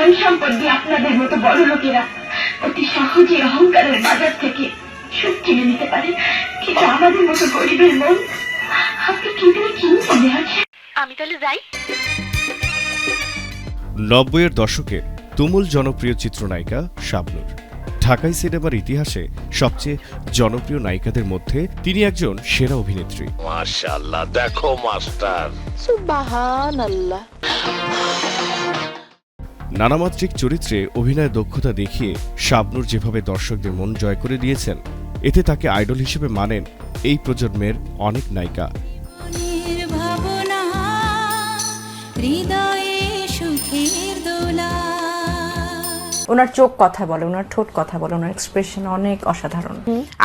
ধন সম্পদ দিয়ে আপনাদের মতো বড় লোকেরা অতি সহজে অহংকারের বাজার থেকে সুখ কিনে নিতে পারে, কিন্তু আমাদের মতো গরিবের মন আপনি কি করে কিনতে দেন? আমি তাহলে যাই। 90-এর দশকে তুমুল জনপ্রিয় চিত্রনায়িকা শাবনূর। ঢাকাই সিনেমার ইতিহাসে সবচেয়ে জনপ্রিয় নায়িকাদের মধ্যে তিনি একজন সেরা অভিনেত্রী। মাশাআল্লাহ, দেখো মাস্টার, সুবহানাল্লাহ। নানামাত্রিক চরিত্রে অভিনয় দক্ষতা দেখিয়ে শাবনূর যেভাবে দর্শকদের মন জয় করে দিয়েছেন, এতে তাকে আইডল হিসেবে মানেন এই প্রজন্মের অনেক নায়িকা। ওনার চোখ কথা বলে, ওনার ঠোঁট কথা বলে, ওনার এক্সপ্রেশন অনেক অসাধারণ।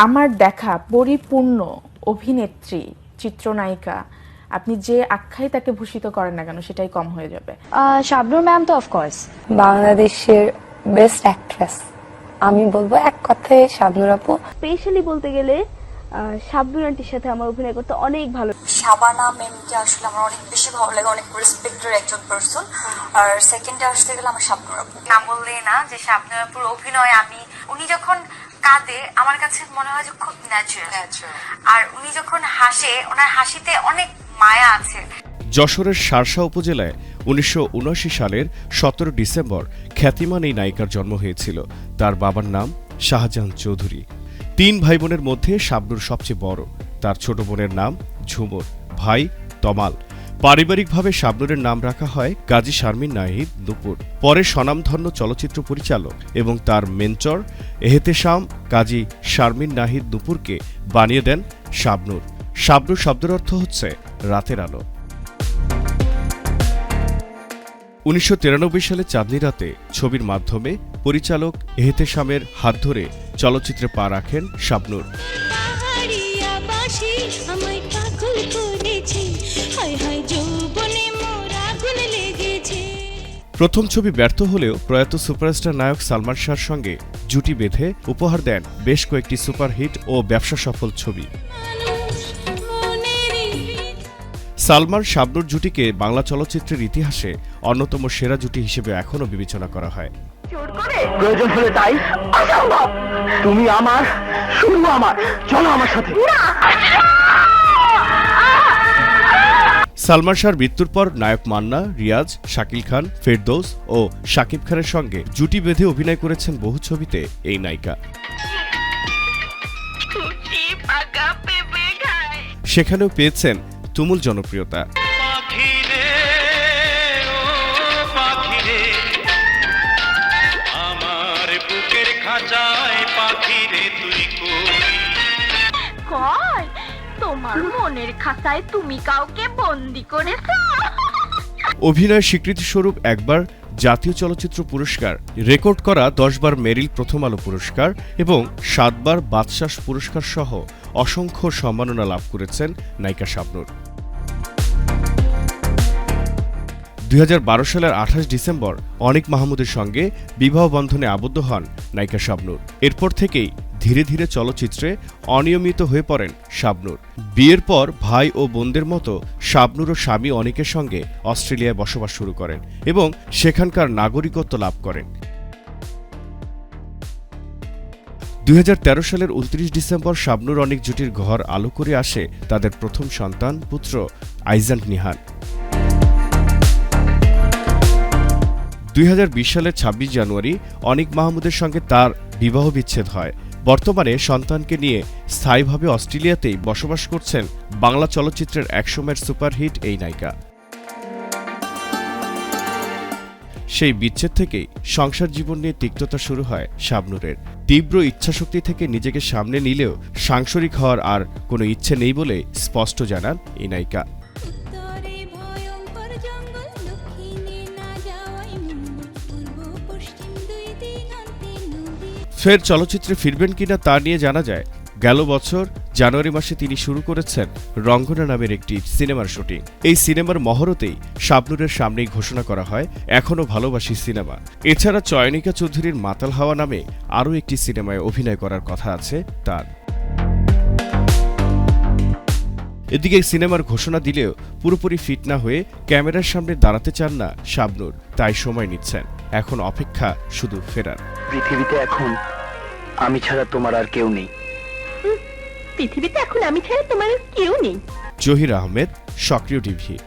আমার দেখা পরিপূর্ণ অভিনেত্রী, চিত্রনায়িকা, আপনি যে আখ্যাই তাকে ভূষিত করেন না কেন সেটাই কম হয়ে যাবে। শাবনূর ম্যাম তো অফকোর্স বাংলাদেশের বেস্ট অ্যাক্ট্রেস, আমি বলবো এক কথায় শাবনূর আপু। স্পেশালি বলতে গেলে শাবনূর আন্টির সাথে আমার অভিনয় করতে অনেক ভালো। শাবানা ম্যামকে আসলে আমার অনেক বেশি ভালো লাগে, অনেক রেসপেক্টেড একজন পারসন। আর সেকেন্ডে আসতে গেলে আমার শাবনূর আপু। না বললে না যে শাবনূর আপুর অভিনয়, উনি যখন কাঁদে আমার কাছে মনে হয় যে খুব ন্যাচারাল, আর উনি যখন হাসে ওনার হাসিতে অনেক মায়া আছে। যশোরের শার্শা উপজেলায় 1979 সালের 17 ডিসেম্বর খ্যাতিমান এই নায়িকার জন্ম হয়েছিল। তার বাবার নাম শাহজাহান চৌধুরী। 3 ভাই বোনের মধ্যে শাবনূর সবচেয়ে বড়। তার ছোট বোনের নাম ঝুমুর, ভাই তমাল। পারিবারিকভাবে শাবনূরের নাম রাখা হয় কাজী শারমিন নাহিদ নূপুর। পরে স্বনামধন্য চলচ্চিত্র পরিচালক এবং তার মেন্টর এহতেশাম কাজী শারমিন নাহিদ নূপুরকে বানিয়ে দেন শাবনূর। শাবনূর শব্দের অর্থ হচ্ছে রাতের আলো। 1993 সালে চাঁদনি রাতে ছবির মাধ্যমে পরিচালক এহতেশামের হাত ধরে চলচ্চিত্রে পা রাখেন শাবনূর। প্রথম ছবি ব্যর্থ হলেও প্রয়াত সুপারস্টার নায়ক সালমান শাহর সঙ্গে জুটি বেঁধে উপহার দেন বেশ কয়েকটি সুপারহিট ও ব্যবসা সফল ছবি। সালমান শাবনূর জুটিকে বাংলা চলচ্চিত্রের ইতিহাসে অন্যতম সেরা জুটি হিসেবে এখনও বিবেচনা করা হয়। প্রয়োজন হলে তাই, তুমি আমার, শুধু আমার, চলো আমার সাথে। সালমান শাহর মৃত্যুর পর নায়ক মান্না, রিয়াজ, শাকিল খান, ফেরদৌস ও শাকিব খানের সঙ্গে জুটি বেঁধে অভিনয় করেছেন বহু ছবিতে এই নায়িকা। সেখানেও পেয়েছেন তুমুল জনপ্রিয়তা। তোমার মনের খাঁচায় তুমি কাউকে বন্দি করেছো। অভিনয় স্বীকৃতিস্বরূপ একবার জাতীয় চলচ্চিত্র পুরস্কার, রেকর্ড করা 10 বার মেরিল প্রথম আলো পুরস্কার এবং 7 বার বাদশাহ পুরস্কার সহ অসংখ্য সম্মাননা লাভ করেছেন নায়িকা শাবনূর। 2012 সালের 28 ডিসেম্বর অনিক মাহমুদের সঙ্গে বিবাহ বন্ধনে আবদ্ধ হন নায়িকা শাবনূর। এরপর থেকেই ধীরে ধীরে চলচ্চিত্রে অনিয়মিত হয়ে পড়েন শাবনূর। বিয়ের পর ভাই ও বোনদের মতো শাবনূর ও স্বামী অনিকের সঙ্গে অস্ট্রেলিয়ায় বসবাস শুরু করেন এবং সেখানকার নাগরিকত্ব লাভ করেন। 2013 সালের 29 ডিসেম্বর শাবনূর অনিক জুটির ঘর আলো করে আসে তাদের প্রথম সন্তান পুত্র আইজান নিহান। 2020 সালের 26 জানুয়ারি অনিক মাহমুদের সঙ্গে তার বিবাহ বিচ্ছেদ হয়। বর্তমানে সন্তানকে নিয়ে স্থায়ীভাবে অস্ট্রেলিয়াতেই বসবাস করছেন বাংলা চলচ্চিত্রের একসময়ের সুপারহিট এই নায়িকা। সেই বিচ্ছেদ থেকেই সংসার জীবন নিয়ে তিক্ততা শুরু হয় শাবনূরের। তীব্র ইচ্ছাশক্তি থেকে নিজেকে সামনে নিলেও সাংসারিক হওয়ার আর কোনো ইচ্ছে নেই বলে স্পষ্ট জানান এই নায়িকা। ফের চলচ্চিত্রে ফিরবেন কিনা তা নিয়ে জানা যায়, গেল বছর জানুয়ারি মাসে তিনি শুরু করেছেন রঙ্গনা নামের একটি সিনেমার শুটিং। এই সিনেমার মহরতেই শাবনূরের সামনেই ঘোষণা করা হয় এখনো ভালোবাসি সিনেমা। এছাড়া চয়নিকা চৌধুরীর মাতাল হাওয়া নামে আরও একটি সিনেমায় অভিনয় করার কথা আছে তার। এদিকে সিনেমার ঘোষণা দিলেও পুরোপুরি ফিট না হয়ে ক্যামেরার সামনে দাঁড়াতে চান না শাবনূর, তাই সময় নিচ্ছেন। এখন অপেক্ষা শুধু ফেরার। পৃথিবীতে এখন আমি ছাড়া তোমার আর কেউ নেই। পৃথিবীতে এখন আমি ছাড়া তোমার কেউ নেই। জহির আহমেদ, সক্রিয় টিভি।